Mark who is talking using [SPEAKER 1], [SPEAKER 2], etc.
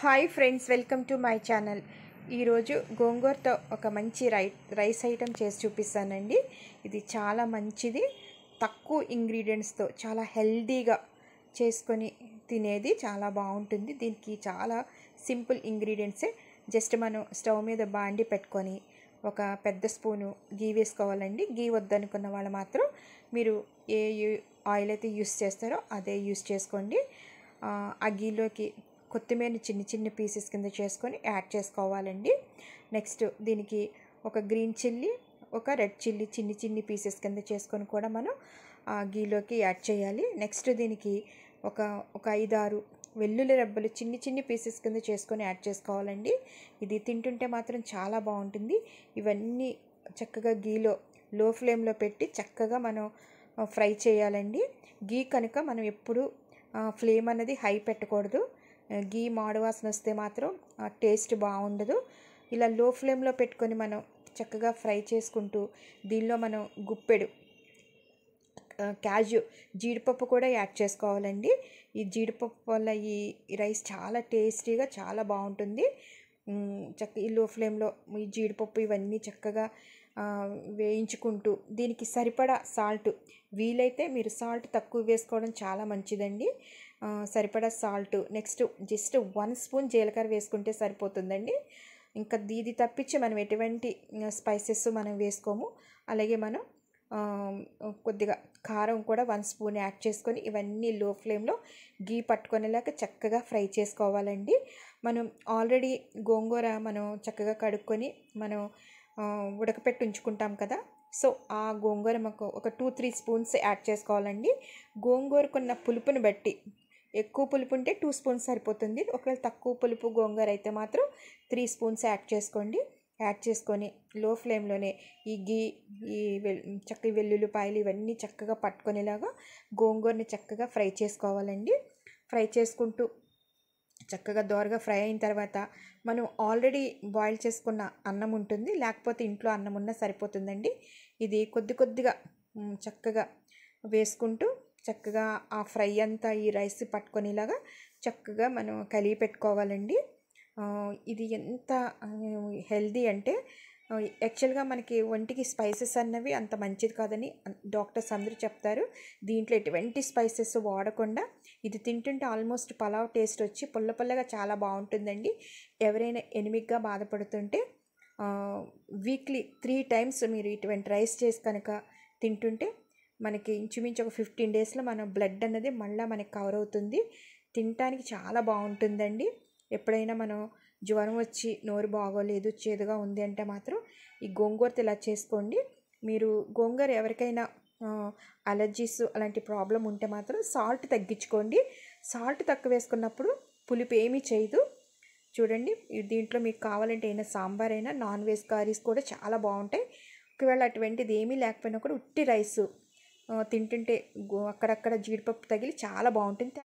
[SPEAKER 1] Hi friends, welcome to my channel. ఈరోజు గోంగూరతో ఒక మంచి రైస్ ఐటెం చేసి చూపిస్తానండి. ఇది చాలా మంచిది, తక్కువ ఇంగ్రీడియంట్స్తో చాలా హెల్దీగా చేసుకొని తినేది చాలా బాగుంటుంది. దీనికి చాలా సింపుల్ ఇంగ్రీడియంట్సే. జస్ట్ మనం స్టవ్ మీద బాండి పెట్టుకొని ఒక పెద్ద స్పూను గీ వేసుకోవాలండి. గీ వద్దనుకున్న వాళ్ళు మాత్రం మీరు ఏ ఆయిల్ అయితే యూస్ చేస్తారో అదే యూస్ చేసుకోండి. ఆ గీలోకి కొత్తిమీరని చిన్న చిన్న పీసెస్ కింద చేసుకొని యాడ్ చేసుకోవాలండి. నెక్స్ట్ దీనికి ఒక గ్రీన్ చిల్లీ, ఒక రెడ్ చిల్లీ చిన్ని చిన్ని పీసెస్ కింద చేసుకొని కూడా మనం ఆ గీలోకి యాడ్ చేయాలి. నెక్స్ట్ దీనికి ఒక 5-6 వెల్లుల్లి రెబ్బలు చిన్ని చిన్ని పీసెస్ కింద చేసుకొని యాడ్ చేసుకోవాలండి. ఇది తింటుంటే మాత్రం చాలా బాగుంటుంది. ఇవన్నీ చక్కగా గీలో లో ఫ్లేమ్లో పెట్టి చక్కగా మనం ఫ్రై చేయాలండి. గీ కనుక మనం ఎప్పుడు ఫ్లేమ్ అనేది హై పెట్టకూడదు. గీ మాడు వాసన వస్తే మాత్రం టేస్ట్ బాగుండదు. ఇలా లో ఫ్లేమ్లో పెట్టుకొని మనం చక్కగా ఫ్రై చేసుకుంటూ దీనిలో మనం గుప్పెడు క్యాష్యూ జీడిపప్పు కూడా యాడ్ చేసుకోవాలండి. ఈ జీడిపప్పు వల్ల ఈ రైస్ చాలా టేస్టీగా చాలా బాగుంటుంది. ఈ లో ఫ్లేమ్లో ఈ జీడిపప్పు ఇవన్నీ చక్కగా వేయించుకుంటూ దీనికి సరిపడా సాల్ట్, వీలైతే మీరు సాల్ట్ తక్కువ వేసుకోవడం చాలా మంచిదండి. సరిపడా సాల్ట్, నెక్స్ట్ జస్ట్ 1 స్పూన్ జీలకర్ర వేసుకుంటే సరిపోతుందండి. ఇంకా ఇది తప్పించి మనం ఎటువంటి స్పైసెస్ మనం వేసుకోము. అలాగే మనం కొద్దిగా కారం కూడా 1 స్పూన్ యాడ్ చేసుకొని ఇవన్నీ లో ఫ్లేమ్లో గీ పట్టుకునేలాగా చక్కగా ఫ్రై చేసుకోవాలండి. మనం ఆల్రెడీ గోంగూర మనం చక్కగా కడుక్కొని మనం ఉడకపెట్టి ఉంచుకుంటాం కదా. సో ఆ గోంగూర మాకు ఒక 2-3 స్పూన్స్ యాడ్ చేసుకోవాలండి. గోంగూరకున్న పులుపుని బట్టి ఎక్కువ పులుపు ఉంటే 2 స్పూన్స్ సరిపోతుంది. ఒకవేళ తక్కువ పులుపు గోంగూర అయితే మాత్రం 3 స్పూన్స్ యాడ్ చేసుకోండి. యాడ్ చేసుకొని లో ఫ్లేమ్లోనే ఈ గీ చక్కగా వెల్లుల్లిపాయలు ఇవన్నీ చక్కగా పట్టుకునేలాగా గోంగూరని చక్కగా ఫ్రై చేసుకోవాలండి. ఫ్రై చేసుకుంటూ చక్కగా దోరగా ఫ్రై అయిన తర్వాత మనం ఆల్రెడీ బాయిల్ చేసుకున్న అన్నం ఉంటుంది, లేకపోతే ఇంట్లో అన్నం ఉన్నా సరిపోతుందండి. ఇది కొద్దిగా చక్కగా వేసుకుంటూ చక్కగా ఆ ఫ్రై అంతా ఈ రైస్ పట్టుకునేలాగా చక్కగా మనం కలిపి పెట్టుకోవాలండి. ఇది ఎంత హెల్దీ అంటే యాక్చువల్గా మనకి ఒంటికి స్పైసెస్ అన్నవి అంత మంచిది కాదని డాక్టర్స్ అందరూ చెప్తారు. దీంట్లో ఎటువంటి స్పైసెస్ వాడకుండా ఇది తింటుంటే ఆల్మోస్ట్ పలావ్ టేస్ట్ వచ్చి పుల్లగా చాలా బాగుంటుందండి. ఎవరైనా ఎనిమిక్గా బాధపడుతుంటే వీక్లీ 3 టైమ్స్ మీరు ఇటువంటి రైస్ చేసి కనుక తింటుంటే మనకి ఇంచుమించు ఒక 15 డేస్లో మన బ్లడ్ అన్నది మళ్ళీ మనకి కవర్ అవుతుంది. తినటానికి చాలా బాగుంటుందండి. ఎప్పుడైనా మనం జ్వరం వచ్చి నోరు బాగోలేదు, చేదుగా ఉంది అంటే మాత్రం ఈ గోంగూరతో ఇలా చేసుకోండి. మీరు గోంగూర ఎవరికైనా అలర్జీస్ అలాంటి ప్రాబ్లం ఉంటే మాత్రం సాల్ట్ తగ్గించుకోండి. సాల్ట్ తక్కువ వేసుకున్నప్పుడు పులుపు ఏమీ చేయదు. చూడండి, దీంట్లో మీకు కావాలంటే అయినా సాంబార్ అయినా నాన్ వెజ్ కర్రీస్ కూడా చాలా బాగుంటాయి. ఒకవేళ అటువంటిది ఏమీ లేకపోయినా కూడా ఉట్టి రైస్ తింటుంటే అక్కడక్కడ జీడిపప్పు తగిలి చాలా బాగుంటుంది.